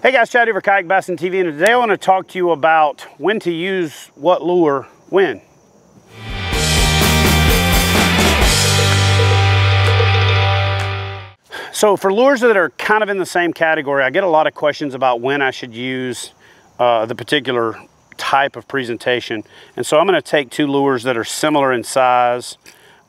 Hey guys, Chad Hoover, Kayak Bassin TV, and today I want to talk to you about when to use what lure when. So for lures that are kind of in the same category, I get a lot of questions about when I should use the particular type of presentation. And so I'm going to take two lures that are similar in size,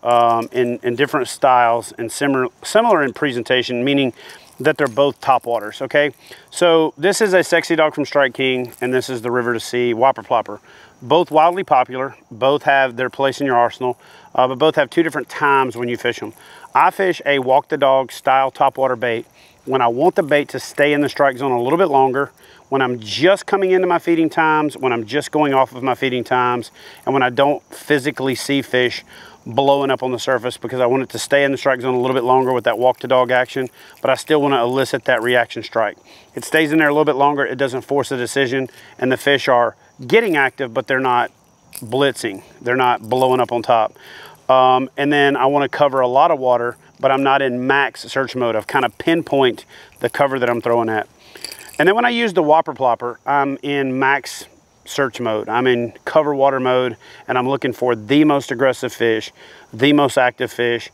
in different styles, and similar in presentation, meaning that they're both top waters. Okay, so this is a Sexy Dog from Strike King, and this is the River to Sea Whopper Popper. Both wildly popular, both have their place in your arsenal, but both have two different times when you fish them. I fish a walk the dog style topwater bait when I want the bait to stay in the strike zone a little bit longer, when I'm just coming into my feeding times, when I'm just going off of my feeding times, and when I don't physically see fish blowing up on the surface, because I want it to stay in the strike zone a little bit longer with that walk to dog action, but I still want to elicit that reaction strike. It stays in there a little bit longer, it doesn't force a decision, and the fish are getting active, but they're not blitzing, they're not blowing up on top. And then I want to cover a lot of water, but I'm not in max search mode. I've kind of pinpoint the cover that I'm throwing at. And then when I use the Whopper Popper, I'm in max search mode. I'm in cover water mode, and I'm looking for the most aggressive fish, the most active fish,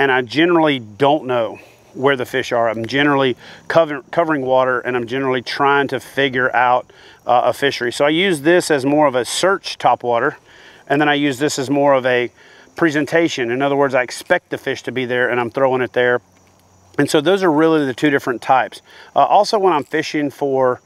and I generally don't know where the fish are. I'm generally covering water, and I'm generally trying to figure out a fishery. So I use this as more of a search topwater, and then I use this as more of a presentation. In other words, I expect the fish to be there, and I'm throwing it there. And so those are really the two different types. Also, when I'm fishing for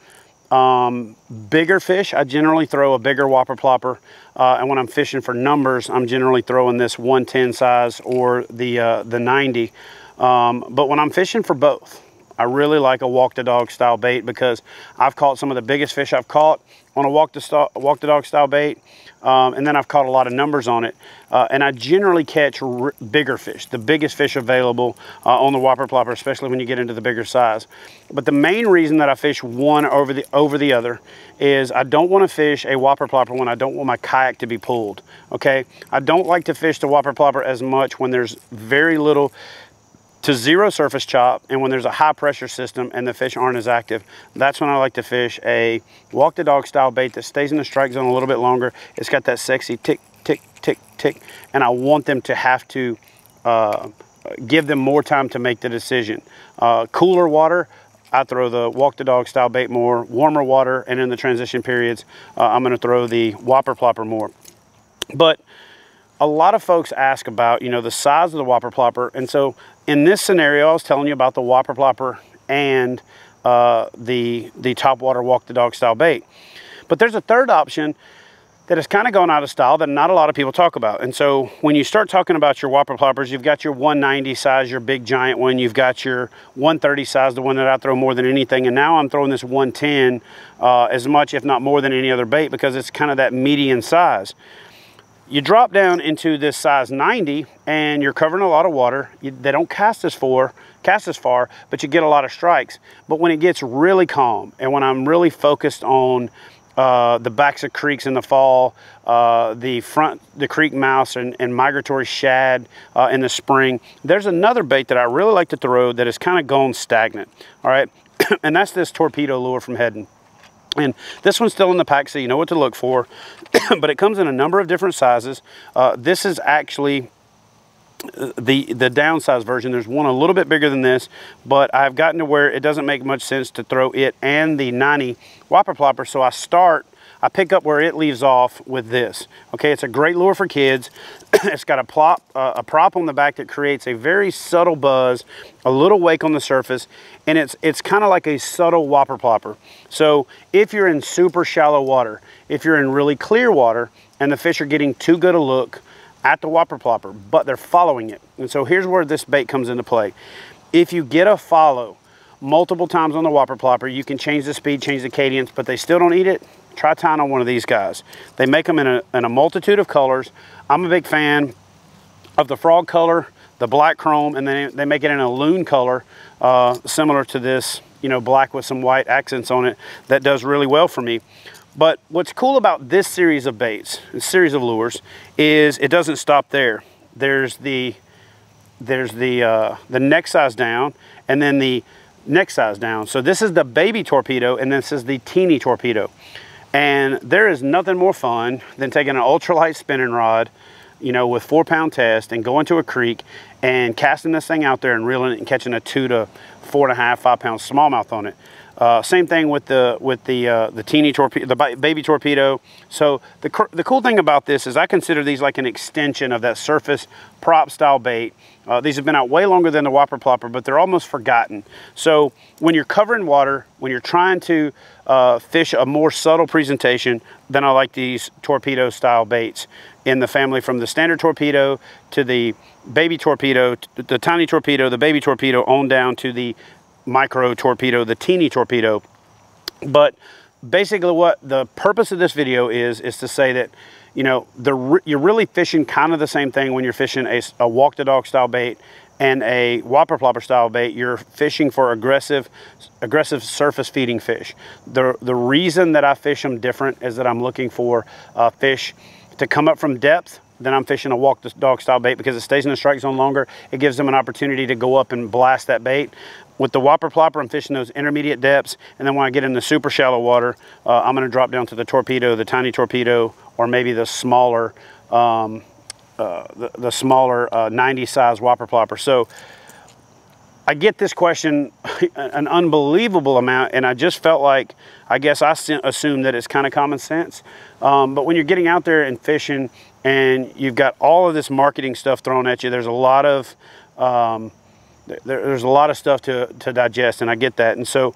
bigger fish, I generally throw a bigger Whopper Plopper, and when I'm fishing for numbers, I'm generally throwing this 110 size or the 90. But when I'm fishing for both, I really like a walk the dog style bait, because I've caught some of the biggest fish I've caught on a walk the dog style bait, and then I've caught a lot of numbers on it, and I generally catch bigger fish, the biggest fish available on the Whopper Plopper, especially when you get into the bigger size. But the main reason that I fish one over the other is I don't want to fish a Whopper Plopper when I don't want my kayak to be pulled. Okay, I don't like to fish the Whopper Plopper as much when there's very little to zero surface chop, and when there's a high pressure system and the fish aren't as active. That's when I like to fish a walk the dog style bait that stays in the strike zone a little bit longer. It's got that sexy tick, tick, tick, tick, and I want them to have to give them more time to make the decision. Cooler water, I throw the walk the dog style bait more. Warmer water, and in the transition periods, I'm going to throw the Whopper Plopper more. But a lot of folks ask about, you know, the size of the Whopper Plopper, and so in this scenario, I was telling you about the Whopper Plopper and the topwater walk the dog style bait. But there's a third option that has kind of gone out of style that not a lot of people talk about. And so when you start talking about your Whopper Ploppers, you've got your 190 size, your big giant one. You've got your 130 size, the one that I throw more than anything. And now I'm throwing this 110 as much, if not more, than any other bait, because it's kind of that median size. You drop down into this size 90, and you're covering a lot of water. They don't cast as far, but you get a lot of strikes. But when it gets really calm, and when I'm really focused on the backs of creeks in the fall, the creek mouse and migratory shad in the spring, there's another bait that I really like to throw that has kind of gone stagnant. All right, and that's this Torpedo lure from Heddon. And this one's still in the pack, so you know what to look for. But it comes in a number of different sizes. This is actually the downsized version. There's one a little bit bigger than this, but I've gotten to where it doesn't make much sense to throw it and the 90 Whopper Plopper, so I pick up where it leaves off with this. Okay, it's a great lure for kids. It's got a prop on the back that creates a very subtle buzz, a little wake on the surface, and it's kind of like a subtle Whopper Plopper. So if you're in super shallow water, if you're in really clear water, and the fish are getting too good a look at the Whopper Plopper, but they're following it. And so here's where this bait comes into play. If you get a follow multiple times on the Whopper Plopper, you can change the speed, change the cadence, but they still don't eat it. Try tying on one of these guys. They make them in a multitude of colors. I'm a big fan of the frog color, the black chrome, and then they make it in a loon color, similar to this, you know, black with some white accents on it. That does really well for me. But what's cool about this series of baits, this series of lures, is it doesn't stop there. There's the next size down, and then the next size down. So this is the baby torpedo, and this is the teeny torpedo. And there is nothing more fun than taking an ultralight spinning rod, you know, with 4-pound test, and going to a creek and casting this thing out there and reeling it and catching a 2 to 4.5, 5-pound smallmouth on it. Same thing with the teeny torpedo, the baby torpedo. So the cool thing about this is I consider these like an extension of that surface prop style bait. These have been out way longer than the Whopper Plopper, but they're almost forgotten. So when you're covering water, when you're trying to fish a more subtle presentation, then I like these torpedo style baits in the family, from the standard torpedo to the baby torpedo, the tiny torpedo, the baby torpedo, on down to the micro torpedo, the teeny torpedo. But basically what the purpose of this video is to say that, you know, you're really fishing kind of the same thing when you're fishing a walk the dog style bait and a Whopper Plopper style bait. You're fishing for aggressive surface feeding fish. The reason that I fish them different is that I'm looking for fish to come up from depth. Then I'm fishing a walk the dog style bait because it stays in the strike zone longer. It gives them an opportunity to go up and blast that bait. With the Whopper Plopper, I'm fishing those intermediate depths, and then when I get in the super shallow water, I'm going to drop down to the torpedo, the tiny torpedo, or maybe the smaller, the smaller 90 size Whopper Plopper. So I get this question an unbelievable amount, and I just felt like, I guess I assume that it's kind of common sense. But when you're getting out there and fishing, and you've got all of this marketing stuff thrown at you, there's a lot of there's a lot of stuff to digest, and I get that. And so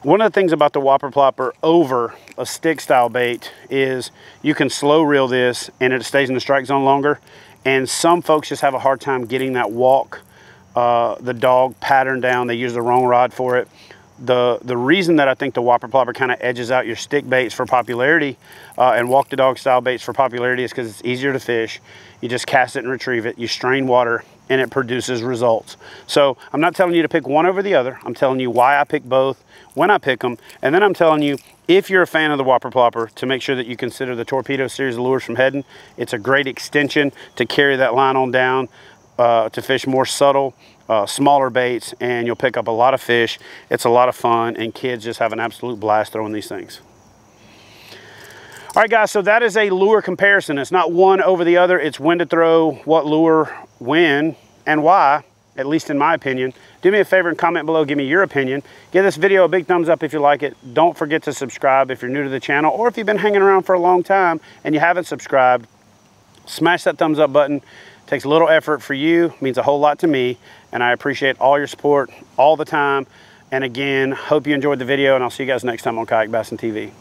one of the things about the Whopper Plopper over a stick style bait is you can slow reel this and it stays in the strike zone longer. And some folks just have a hard time getting that walk the dog pattern down. They use the wrong rod for it. The reason that I think the Whopper Plopper kind of edges out your stick baits for popularity and walk the dog style baits for popularity is because it's easier to fish. You just cast it and retrieve it. You strain water and it produces results. So I'm not telling you to pick one over the other. I'm telling you why I pick both, when I pick them, and then I'm telling you, if you're a fan of the Whopper Plopper, to make sure that you consider the Torpedo series of lures from Heddon. It's a great extension to carry that line on down to fish more subtle, smaller baits, and you'll pick up a lot of fish. It's a lot of fun, and kids just have an absolute blast throwing these things. All right, guys, so that is a lure comparison. It's not one over the other. It's when to throw what lure, when, and why, at least in my opinion. Do me a favor and comment below. Give me your opinion. Give this video a big thumbs up if you like it. Don't forget to subscribe if you're new to the channel, or if you've been hanging around for a long time and you haven't subscribed. Smash that thumbs up button. It takes a little effort for you, means a whole lot to me, and I appreciate all your support all the time. And again, hope you enjoyed the video, and I'll see you guys next time on Kayak Bassin TV.